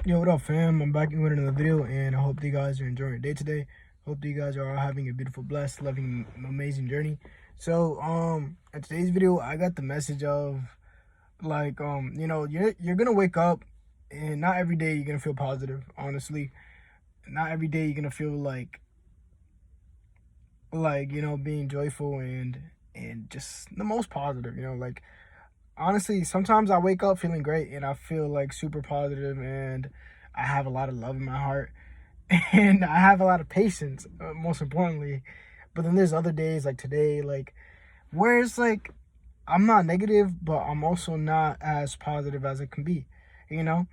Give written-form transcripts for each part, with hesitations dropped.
Yo, what up, fam? I'm back with another video, and I hope you guys are enjoying your day today. Hope you guys are all having a beautiful, blessed, loving, amazing journey. So, in today's video, I got the message of you're gonna wake up, and not every day you're gonna feel positive. Honestly, not every day you're gonna feel being joyful and just the most positive. Honestly, sometimes I wake up feeling great and I feel like super positive and I have a lot of love in my heart and I have a lot of patience, most importantly. But then there's other days like today, where it's like I'm not negative, but I'm also not as positive as it can be, you know?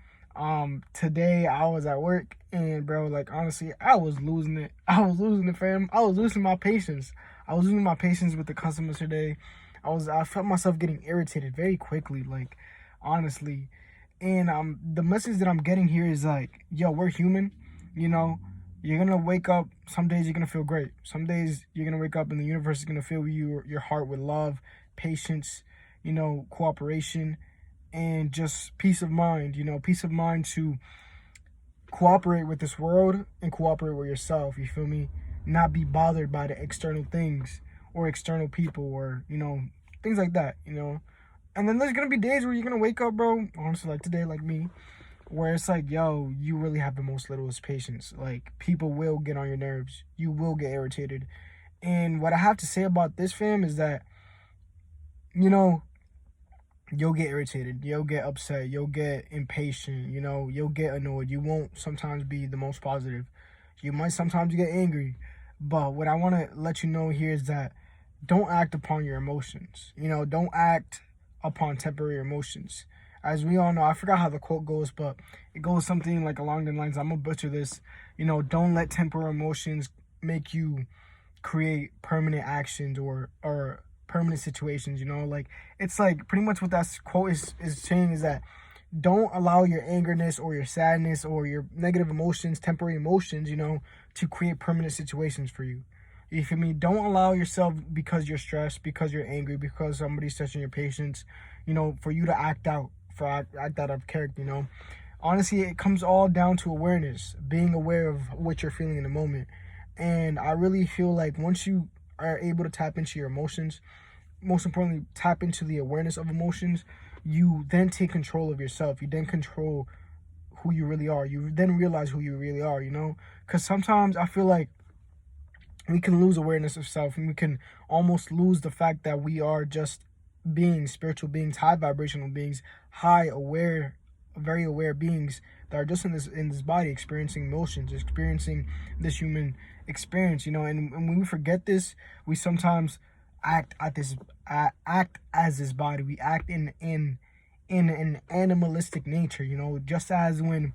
Today I was at work and bro, like honestly, I was losing it. I was losing it, fam. I was losing my patience. I was losing my patience with the customers today. I felt myself getting irritated very quickly, like honestly. And the message that I'm getting here is like, yo, we're human, you know. You're gonna wake up. Some days you're gonna feel great. Some days you're gonna wake up and the universe is gonna fill your heart with love, patience, cooperation, and just peace of mind. Peace of mind to cooperate with this world and cooperate with yourself. You feel me? Not be bothered by the external things or external people or things like that. And then there's gonna be days where you're gonna wake up, bro. Honestly, like today, like me, where it's like, yo, you really have the most littlest patience. Like people will get on your nerves. You will get irritated. And what I have to say about this, fam, is that you know you'll get irritated, you'll get upset, you'll get impatient, you'll get annoyed. You won't sometimes be the most positive. You might sometimes get angry. But what I want to let you know here is that don't act upon your emotions. Don't act upon temporary emotions. As we all know, I forgot how the quote goes, but it goes something like along the lines, I'm gonna butcher this, don't let temporary emotions make you create permanent actions or permanent situations. Like it's like pretty much what that quote is saying is that don't allow your angerness or your sadness or your negative emotions, temporary emotions, to create permanent situations for you. You feel me? Don't allow yourself, because you're stressed, because you're angry, because somebody's touching your patience, for you to act out, act out of character. Honestly, it comes all down to awareness, being aware of what you're feeling in the moment. And I really feel like once you are able to tap into your emotions, most importantly, tap into the awareness of emotions, you then take control of yourself. You then control who you really are. You then realize who you really are, Because sometimes I feel like we can lose awareness of self and we can almost lose the fact that we are just beings, spiritual beings, high vibrational beings, high aware, very aware beings that are just in this body, experiencing emotions, experiencing this human experience, and when we forget this, we sometimes act as this body. We act in an animalistic nature, just as when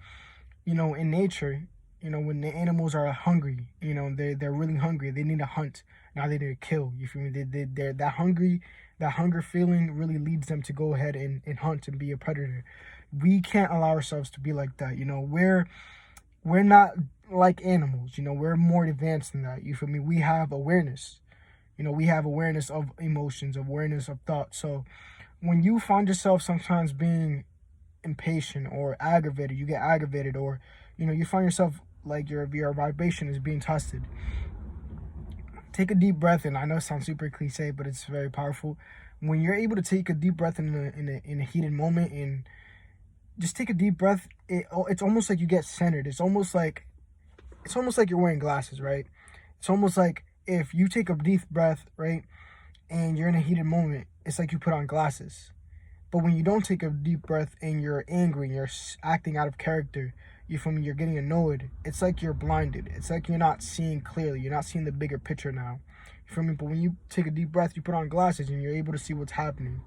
in nature, when the animals are hungry, they're really hungry, they need to hunt, now they need to kill. You feel me? They're that hunger feeling really leads them to go ahead and hunt and be a predator. We can't allow ourselves to be like that. We're not like animals. We're more advanced than that. You feel me? We have awareness. We have awareness of emotions, awareness of thoughts. So when you find yourself sometimes being impatient or aggravated, you get aggravated, or you find yourself like your vibration is being tested. Take a deep breath, and I know it sounds super cliche, but it's very powerful. When you're able to take a deep breath in a heated moment, and just take a deep breath, it's almost like you get centered. It's almost like you're wearing glasses, right? It's almost like if you take a deep breath, right, and you're in a heated moment, it's like you put on glasses. But when you don't take a deep breath and you're angry and you're acting out of character, you feel me? You're getting annoyed. It's like you're blinded. It's like you're not seeing clearly. You're not seeing the bigger picture now. You feel me? But when you take a deep breath, you put on glasses and you're able to see what's happening.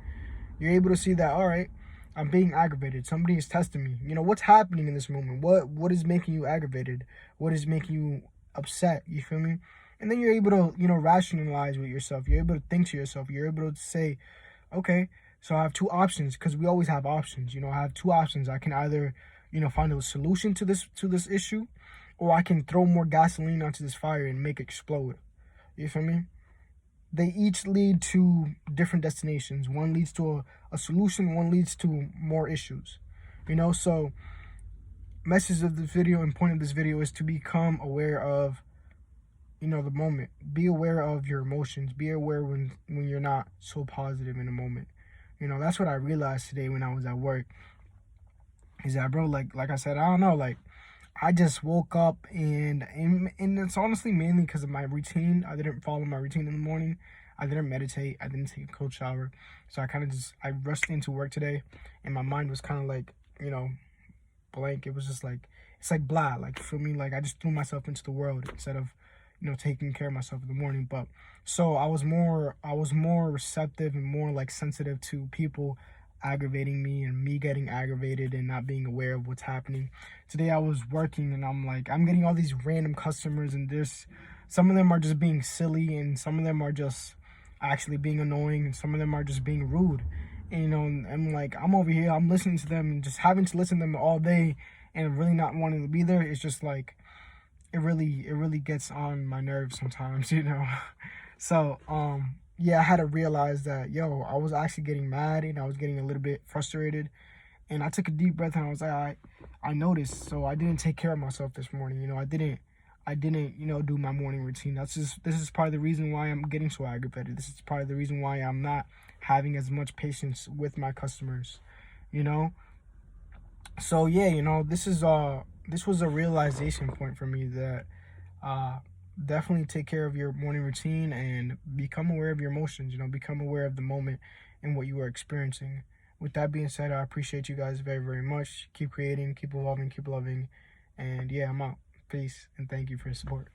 You're able to see that, all right, I'm being aggravated. Somebody is testing me. What's happening in this moment? What is making you aggravated? What is making you upset? You feel me? And then you're able to, rationalize with yourself. You're able to think to yourself. You're able to say, okay, so I have two options, because we always have options. I have two options. I can either, find a solution to this issue, or I can throw more gasoline onto this fire and make it explode. You feel me? They each lead to different destinations. One leads to a solution, one leads to more issues. So message of this video and point of this video is to become aware of, the moment. Be aware of your emotions. Be aware when you're not so positive in a moment. That's what I realized today when I was at work. Is that, bro, like I said, I don't know, like, I just woke up and it's honestly mainly because of my routine. I didn't follow my routine in the morning. I didn't meditate. I didn't take a cold shower. So I rushed into work today, and my mind was kind of like, blank. It was just like, it's like blah, like, for me, like I just threw myself into the world instead of, taking care of myself in the morning. But so I was more receptive and more like sensitive to people aggravating me and me getting aggravated and not being aware of what's happening. Today I was working and I'm getting all these random customers, and some of them are just being silly, and some of them are just actually being annoying, and some of them are just being rude. And, I'm like, I'm over here, I'm listening to them, and just having to listen to them all day and really not wanting to be there. It's just like, it really gets on my nerves sometimes. So yeah, I had to realize that, I was actually getting mad and I was getting a little bit frustrated, and I took a deep breath and I was like, I noticed. So I didn't take care of myself this morning. I didn't do my morning routine. This is part of the reason why I'm getting so aggravated. This is part of the reason why I'm not having as much patience with my customers. So yeah, this was a realization point for me that definitely take care of your morning routine and become aware of your emotions. Become aware of the moment and what you are experiencing. With that being said, I appreciate you guys very, very much. Keep creating, keep evolving, keep loving, and yeah, I'm out. Peace, and thank you for your support.